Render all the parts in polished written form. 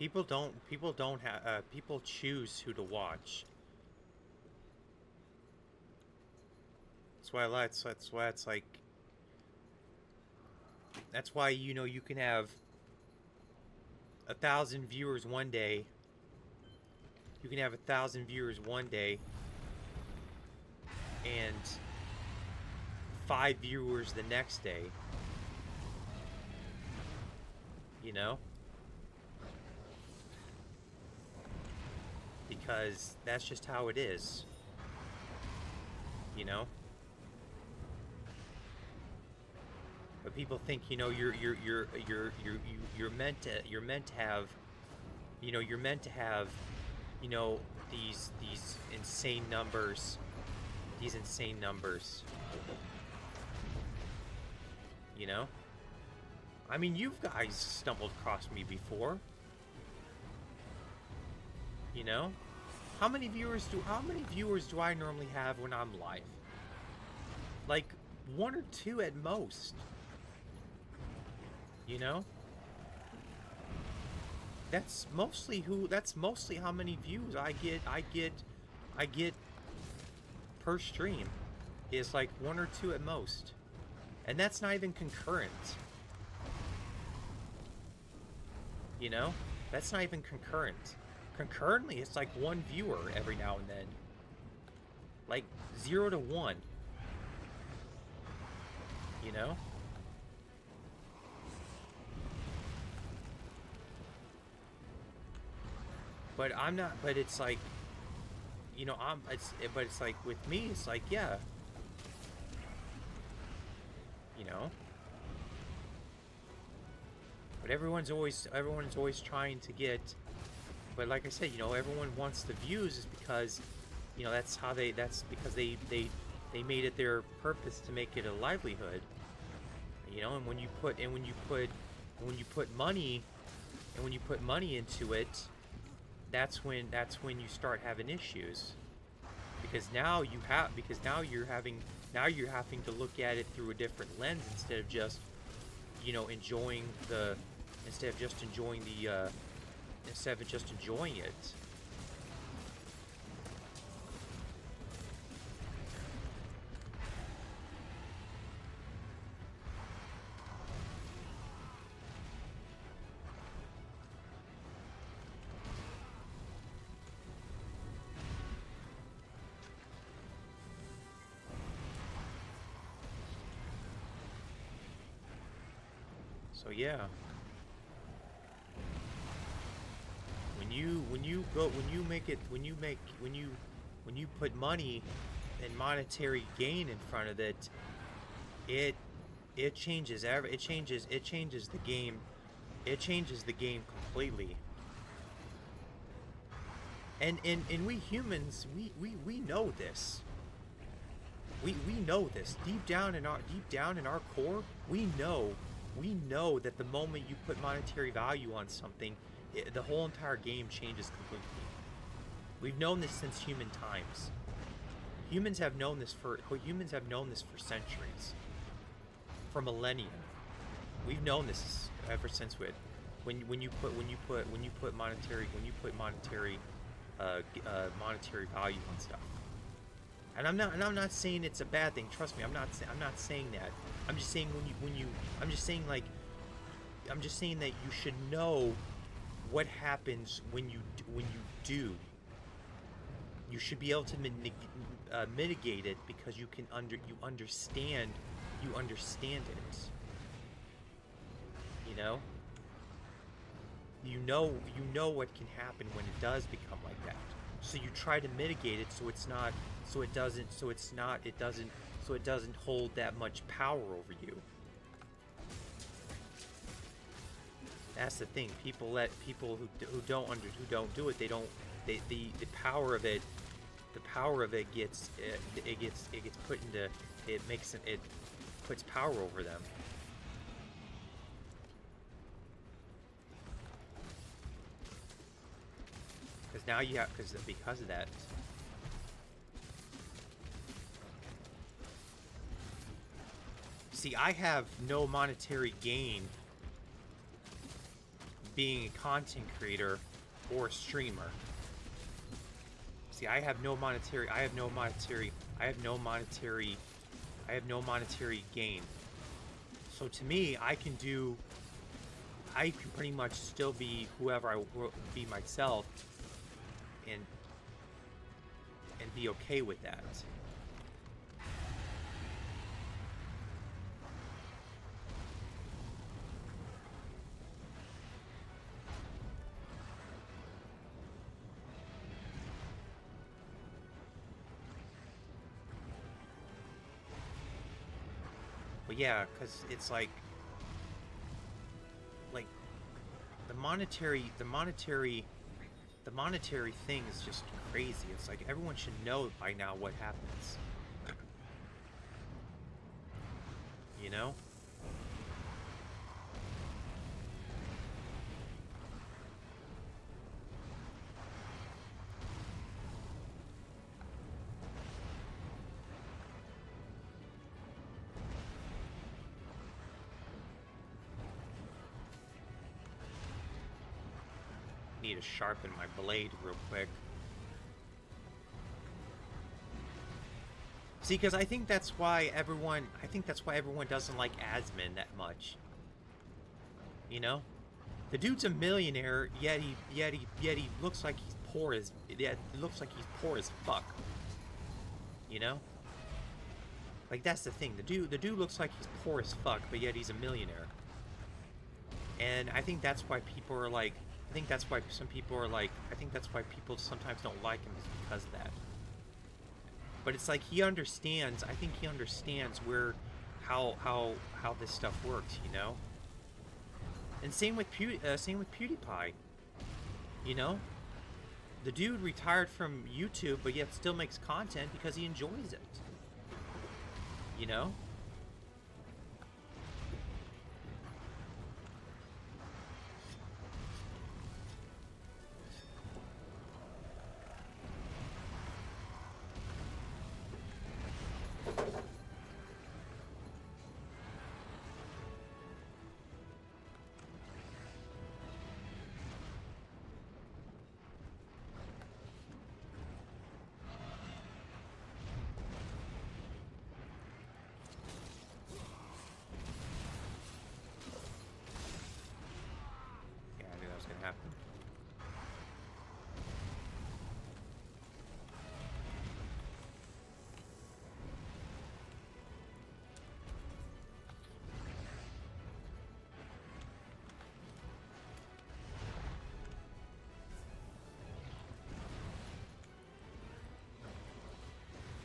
People don't have, people choose who to watch. That's why it's like, that's why, you know, you can have 1,000 viewers one day. You can have 1,000 viewers one day and 5 viewers the next day. You know? Because that's just how it is. You know? But people think, you know, you're meant to have, you know, you're meant to have, you know, these insane numbers, you know. I mean, you guys stumbled across me before, you know. How many viewers do I normally have when I'm live? Like 1 or 2 at most. You know? That's mostly how many views I get per stream. Is like 1 or 2 at most. And that's not even concurrent. You know? That's not even concurrent. Concurrently, it's like 1 viewer every now and then. Like 0 to 1. You know? But I'm not, but it's like, you know, but it's like with me, it's like, yeah. You know? But everyone's always trying to get, but like I said, you know, everyone wants the views is because, you know, that's because they made it their purpose to make it a livelihood. You know, and when you put money into it, that's when you start having issues. Because now you're having to look at it through a different lens instead of just, you know, enjoying it. So yeah. When you put money and monetary gain in front of it, it changes the game. It changes the game completely. And we humans, we know this. We know this deep down in our core. We know that the moment you put monetary value on something, the whole entire game changes completely. We've known this since human times. Humans have known this for centuries, for millennia. We've known this ever since when you put monetary value on stuff. And I'm not saying it's a bad thing. Trust me, I'm not saying that. I'm just saying I'm just saying that you should know what happens when you do. You should be able to mitigate it because you understand it. You know. You know what can happen when it does become like that. So you try to mitigate it so it doesn't hold that much power over you. That's the thing. People who don't do it. The power of it gets put into it puts power over them. Because now you have because of that. See, I have no monetary gain being a content creator or a streamer. See, I have no monetary gain. So to me, I can pretty much still be whoever I be myself and be okay with that. But yeah, because it's like the monetary thing is just crazy. It's like everyone should know by now what happens. You know? Need to sharpen my blade real quick. See, because I think that's why everyone doesn't like Asmon that much. You know, the dude's a millionaire, yet he looks like he's poor as fuck. You know, like that's the thing. The dude looks like he's poor as fuck, but yet he's a millionaire. And I think that's why people are like. I think that's why some people are like. I think that's why people sometimes don't like him, is because of that. But it's like he understands. I think he understands how this stuff works, you know. And same with PewDiePie. You know, the dude retired from YouTube, but yet still makes content because he enjoys it. You know.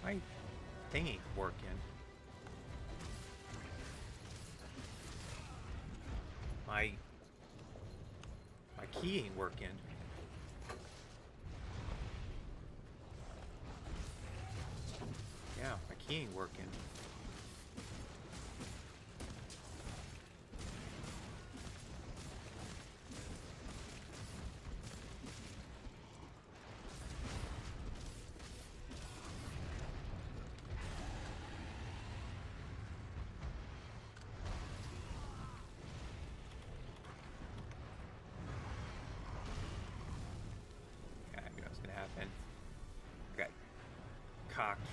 My thing ain't working. My key ain't working. Yeah, my key ain't working.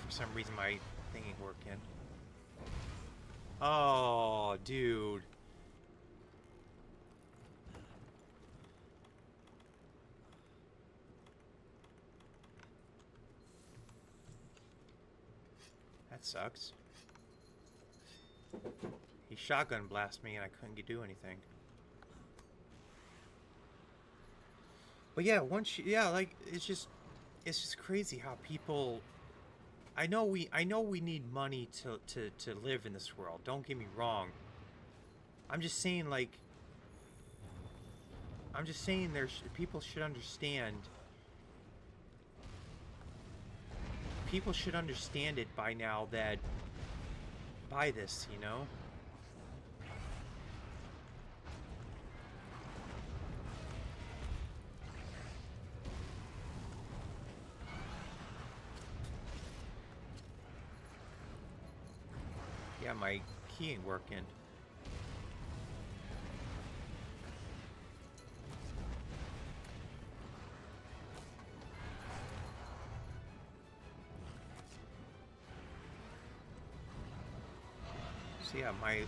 For some reason my thing ain't working. Oh, dude. That sucks. He shotgun blasted me and I couldn't do anything. But yeah, like it's just crazy how people. I know we need money to live in this world. Don't get me wrong. I'm just saying people should understand. People should understand it by now that by this, you know. Yeah, my key ain't working. So yeah, my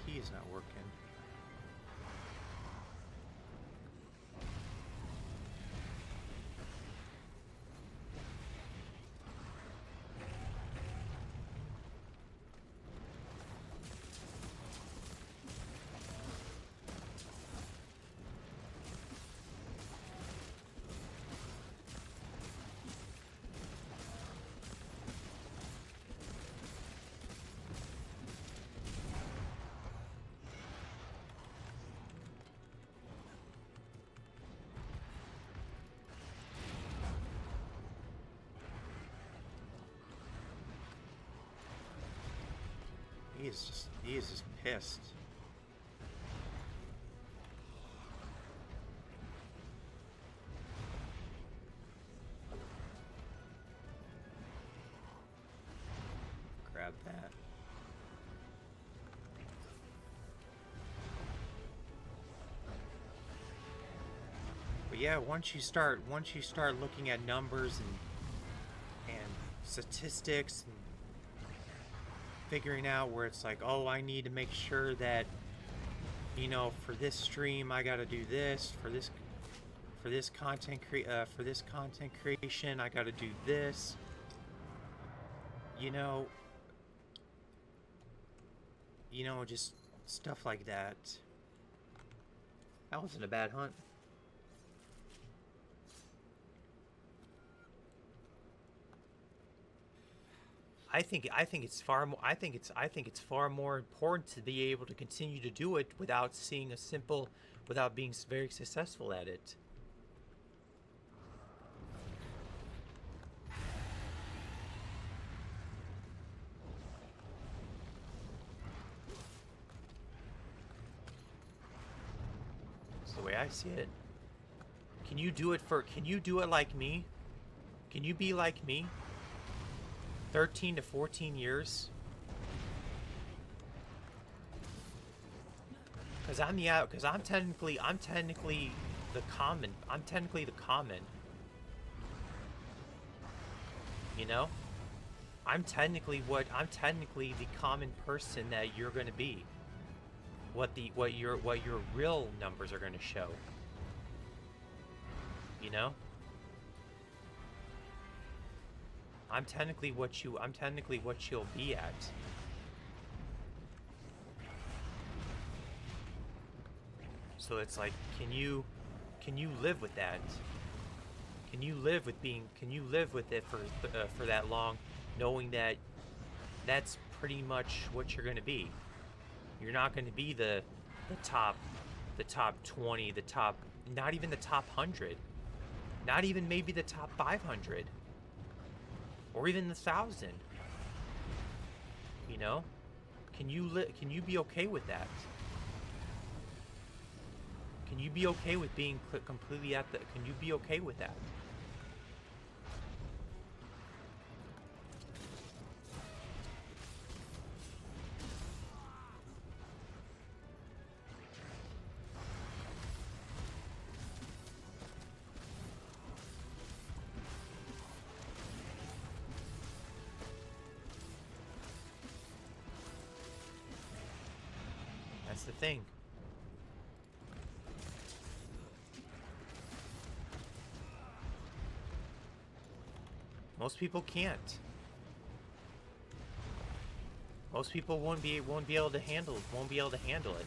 key is not working. He is just pissed. Grab that. But yeah, once you start looking at numbers and statistics and figuring out where it's like, oh, I need to make sure that, you know, for this stream I gotta do this, for this content creation I gotta do this, you know, just stuff like that. That wasn't a bad hunt. I think it's far more. I think it's far more important to be able to continue to do it without seeing without being very successful at it. That's the way I see it. Can you do it like me? Can you be like me? 13 to 14 years. Cause I'm technically the common. I'm technically the common. You know? I'm technically the common person that you're gonna be. What your real numbers are gonna show. You know? I'm technically what you'll be at. So it's like, can you live with that? Can you live with it for that long, knowing that that's pretty much what you're going to be? You're not going to be the top 20, not even the top 100, not even maybe the top 500. Or even the 1,000. You know? Can you be okay with that? Can you be okay with being completely can you be okay with that? That's the thing. Most people can't. Most people won't be able to handle it.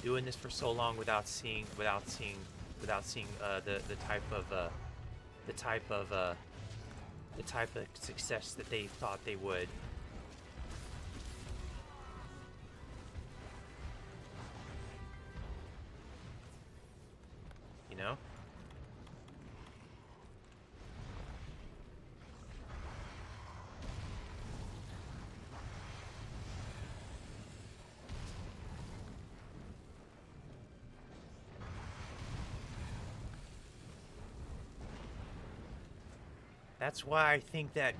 Doing this for so long without seeing the type of success that they thought they would. You know? That's why I think that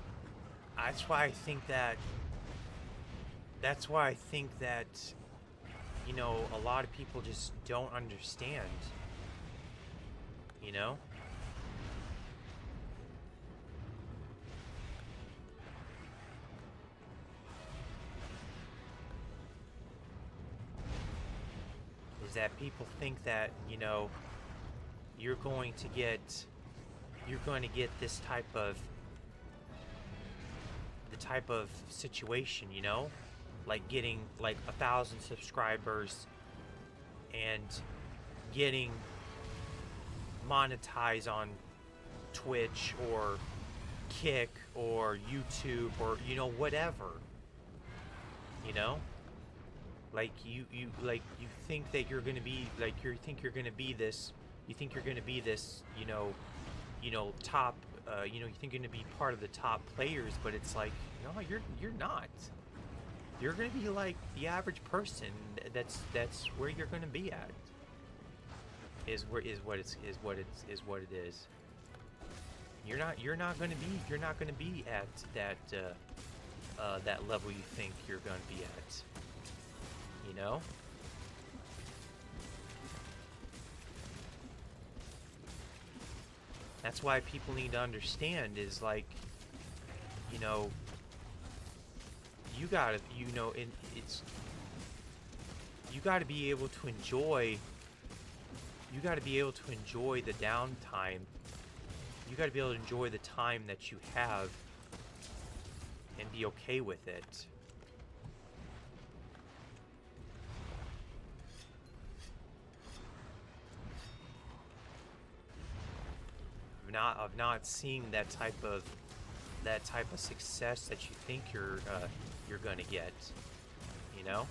you know, a lot of people just don't understand. You know? that people think that, you know, you're going to get this type of situation, you know, like getting like 1,000 subscribers and getting monetized on Twitch or Kick or YouTube or, you know, whatever, you know, like you think that you're gonna be like you think you're gonna be this you know top you know, you think you're gonna be part of the top players, but it's like, no, you're not. You're gonna be like the average person. That's where you're gonna be at. Is what it is. You're not gonna be at that level you think you're gonna be at. You know? That's why people need to understand is like, you know, you gotta, you know, it's you gotta be able to enjoy. You gotta be able to enjoy the downtime. You gotta be able to enjoy the time that you have and be okay with it. Of not seeing that type of success that you think you're gonna get, you know.